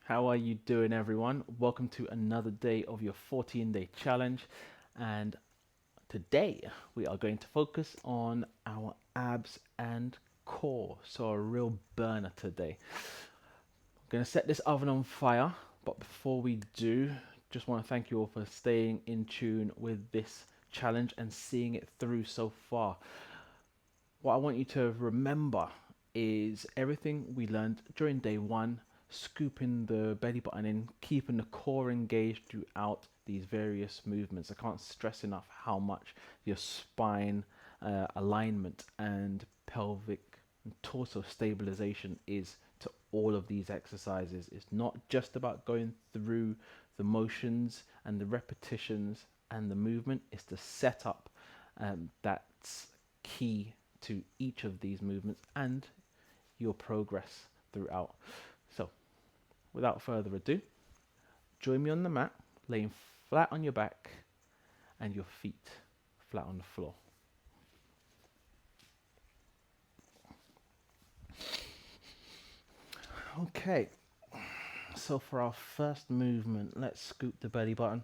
How are you doing, everyone? Welcome to another day of your 14-day challenge. And today we are going to focus on our abs and core. So, a real burner today. I'm going to set this oven on fire. But before we do, just want to thank you all for staying in tune with this challenge and seeing it through so far. What I want you to remember is everything we learned during day one, scooping the belly button in, keeping the core engaged throughout these various movements. I can't stress enough how much your spine alignment and pelvic and torso stabilization is to all of these exercises. It's not just about going through the motions and the repetitions and the movement, it's the setup that's key to each of these movements and your progress throughout. So, without further ado, join me on the mat, laying flat on your back and your feet flat on the floor. Okay, so for our first movement, let's scoop the belly button,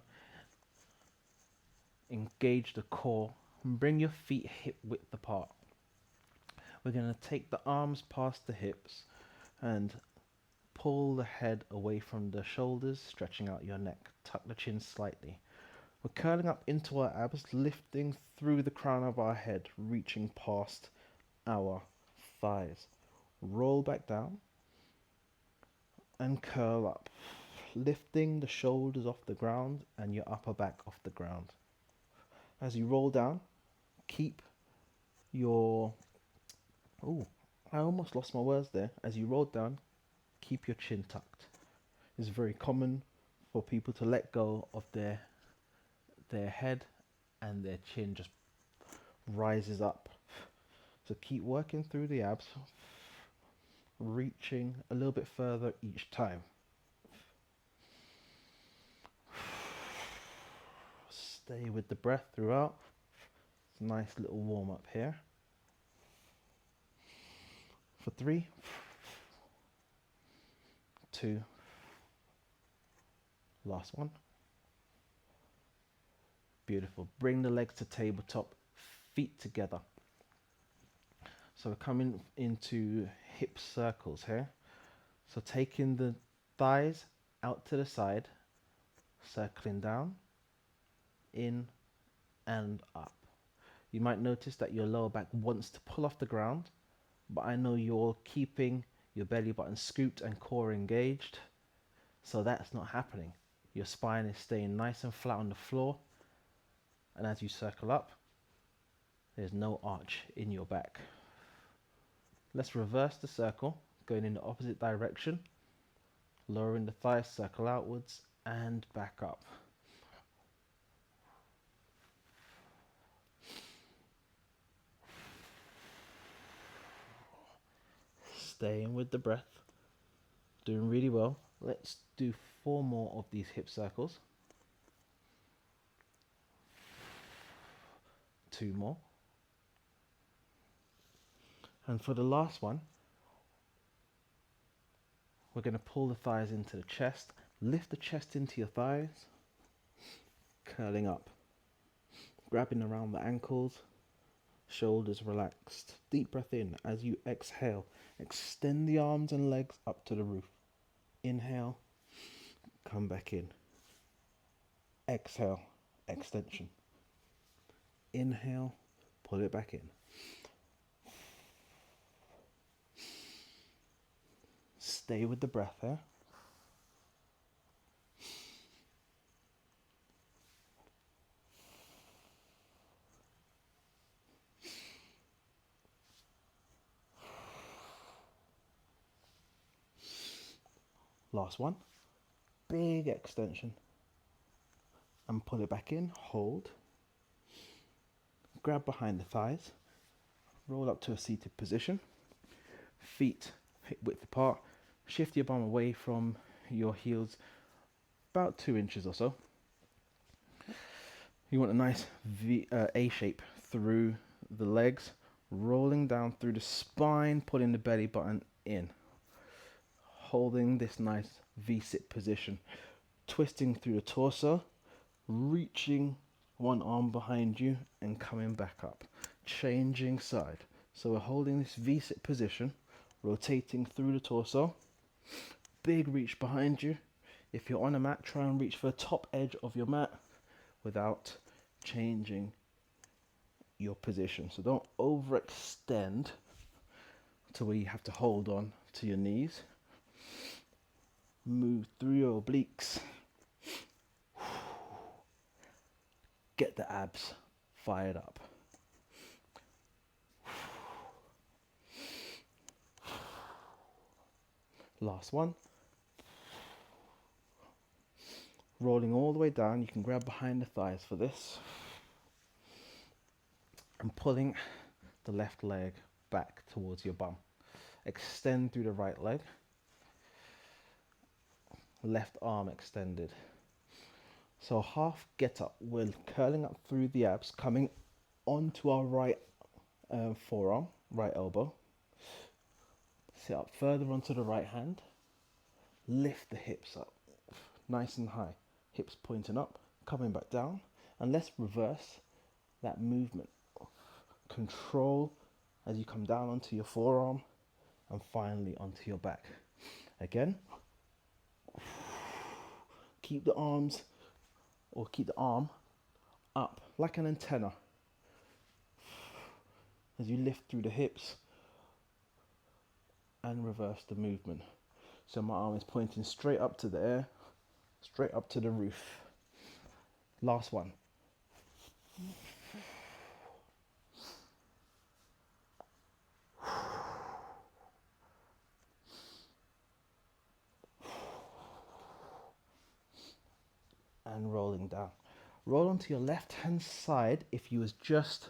engage the core, and bring your feet hip width apart. We're going to take the arms past the hips and pull the head away from the shoulders, stretching out your neck. Tuck the chin slightly. We're curling up into our abs, lifting through the crown of our head, reaching past our thighs. Roll back down and curl up, lifting the shoulders off the ground and your upper back off the ground. As you roll down, keep your... Oh, I almost lost my words there. As you roll down, keep your chin tucked. It's very common for people to let go of their head and their chin just rises up. So keep working through the abs, reaching a little bit further each time. Stay with the breath throughout. It's a nice little warm up here. For 3, 2, last one. Beautiful. Bring the legs to tabletop, feet together. So we're coming into hip circles here. So taking the thighs out to the side, circling down, in and up. You might notice that your lower back wants to pull off the ground, but I know you're keeping your belly button scooped and core engaged, so that's not happening. Your spine is staying nice and flat on the floor, and as you circle up, there's no arch in your back. Let's reverse the circle, going in the opposite direction, lowering the thighs, circle outwards and back up. Staying with the breath, doing really well. Let's do 4 more of these hip circles. 2 more. And for the last one, we're going to pull the thighs into the chest, lift the chest into your thighs, curling up, grabbing around the ankles, shoulders relaxed. Deep breath in. As you exhale, extend the arms and legs up to the roof. Inhale, come back in. Exhale, extension. Inhale, pull it back in. Stay with the breath here. Last one. Big extension. And pull it back in. Hold. Grab behind the thighs. Roll up to a seated position. Feet hip width apart. Shift your bum away from your heels about 2 inches or so. You want a nice A shape through the legs, rolling down through the spine, pulling the belly button in. holding this nice V-sit position, twisting through the torso, reaching one arm behind you and coming back up, changing side. So we're holding this V-sit position, rotating through the torso, big reach behind you. If you're on a mat, try and reach for the top edge of your mat without changing your position. So don't overextend to where you have to hold on to your knees. Move through your obliques. Get the abs fired up. Last one. Rolling all the way down. You can grab behind the thighs for this. And pulling the left leg back towards your bum. Extend through the right leg. Left arm extended. So half get up. We're curling up through the abs, coming onto our right forearm, right elbow. Sit up further onto the right hand. Lift the hips up, nice and high. Hips pointing up, coming back down. And let's reverse that movement. Control as you come down onto your forearm and finally onto your back. Again, keep the arms or keep the arm up like an antenna as you lift through the hips and reverse the movement. So my arm is pointing straight up to the air, straight up to the roof. Last one. And rolling down. Roll onto your left hand side if you was just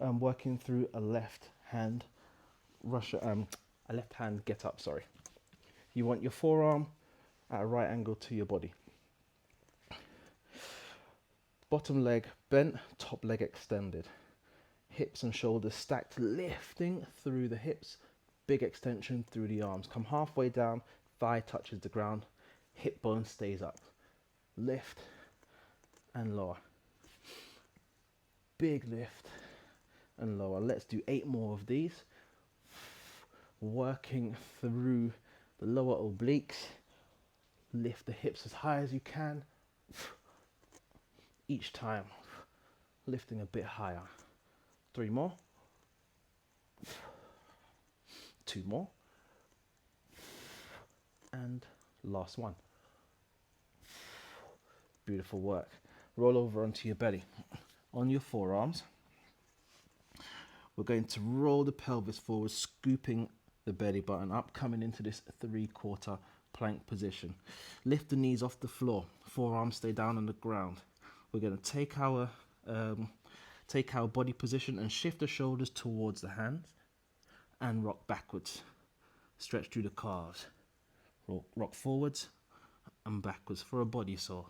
working through a left hand a left hand get up, sorry. You want your forearm at a right angle to your body. Bottom leg bent, top leg extended. Hips and shoulders stacked, lifting through the hips. Big extension through the arms. Come halfway down, thigh touches the ground, hip bone stays up. Lift and lower. Big lift and lower. Let's do 8 more of these. Working through the lower obliques. Lift the hips as high as you can. Each time lifting a bit higher. 3 more. 2 more. And last one. Beautiful work. Roll over onto your belly. On your forearms, we're going to roll the pelvis forward, scooping the belly button up, coming into this 3/4 plank position. Lift the knees off the floor. Forearms stay down on the ground. We're going to take our body position and shift the shoulders towards the hands and rock backwards. Stretch through the calves. Rock forwards and backwards for a body saw.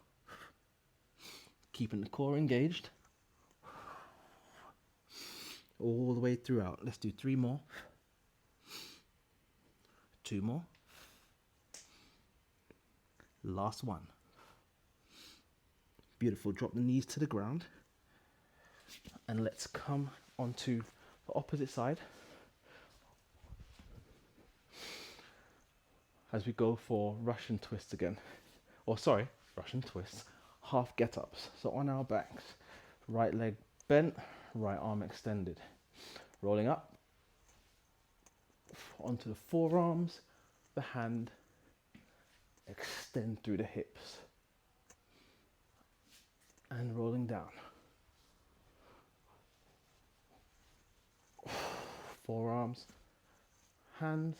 Keeping the core engaged all the way throughout. Let's do 3 more. 2 more. Last one. Beautiful. Drop the knees to the ground. And let's come onto the opposite side as we go for Russian twists again. Russian twists. Half get-ups. So on our backs, right leg bent, right arm extended. Rolling up onto the forearms, the hand, extend through the hips. And rolling down. Forearms, hands,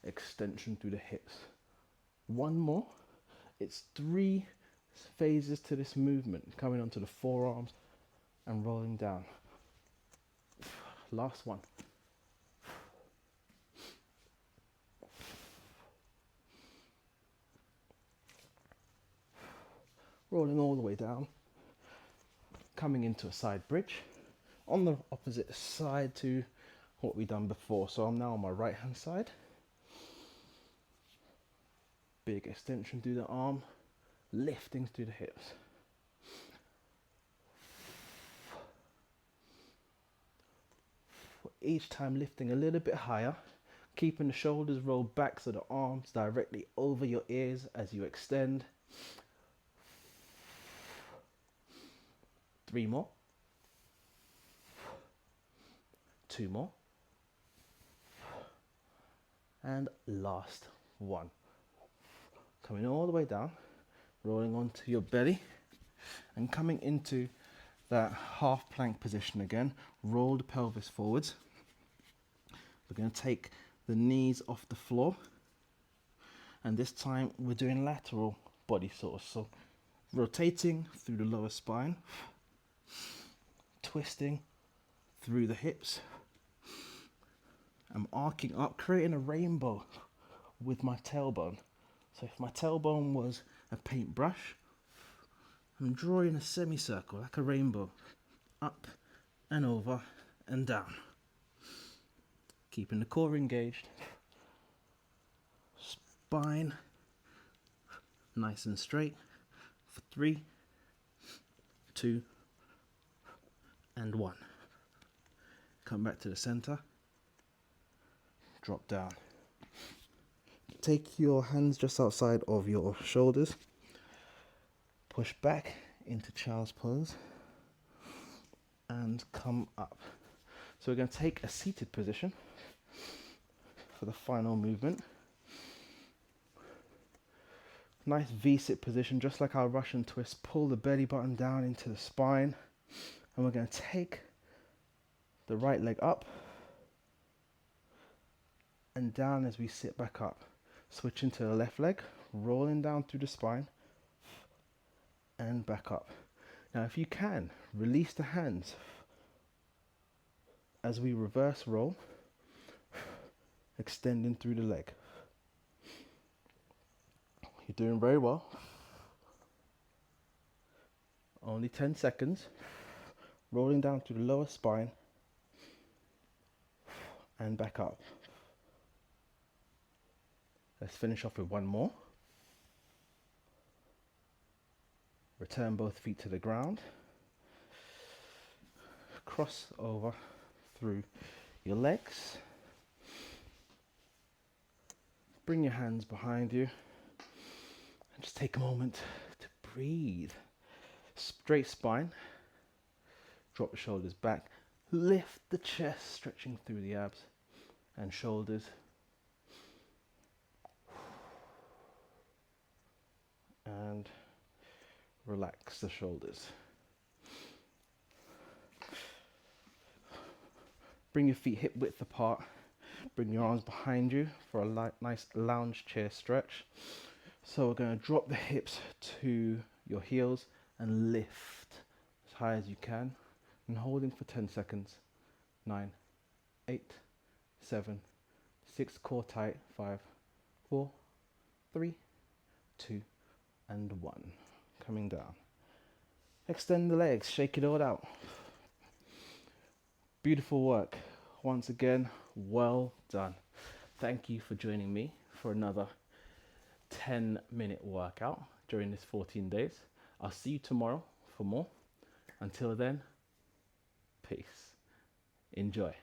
extension through the hips. 1 more. It's 3 phases to this movement, coming onto the forearms and rolling down. Last one. Rolling all the way down, coming into a side bridge on the opposite side to what we've done before. So I'm now on my right hand side. Big extension through the arm, lifting through the hips. Each time lifting a little bit higher, keeping the shoulders rolled back so the arms directly over your ears as you extend. 3 more. 2 more. And last one. Coming all the way down, rolling onto your belly and coming into that half plank position again. Roll the pelvis forwards. We're going to take the knees off the floor, and this time we're doing lateral body source, so rotating through the lower spine, twisting through the hips. I'm arcing up, creating a rainbow with my tailbone. So if my tailbone was a paintbrush, I'm drawing a semicircle like a rainbow, up and over and down. Keeping the core engaged, spine nice and straight for 3, 2, and 1. Come back to the center, drop down. Take your hands just outside of your shoulders, push back into child's pose and come up. So we're going to take a seated position for the final movement. Nice V-sit position, just like our Russian twist. Pull the belly button down into the spine, and we're going to take the right leg up and down as we sit back up. Switching to the left leg, rolling down through the spine and back up. Now if you can, release the hands as we reverse roll, extending through the leg. You're doing very well. Only 10 seconds. Rolling down through the lower spine and back up. Let's finish off with one more. Return both feet to the ground. Cross over through your legs. Bring your hands behind you. And just take a moment to breathe. Straight spine. Drop the shoulders back. Lift the chest, stretching through the abs and shoulders. And relax the shoulders. Bring your feet hip width apart. Bring your arms behind you for a nice lounge chair stretch. So we're going to drop the hips to your heels and lift as high as you can. And holding for 10 seconds. 9, 8, 7, 6, core tight. 5, 4, 3, 2, and 1. Coming down. Extend the legs, shake it all out. Beautiful work. Once again, well done. Thank you for joining me for another 10-minute workout during this 14 days. I'll see you tomorrow for more. Until then, peace. Enjoy.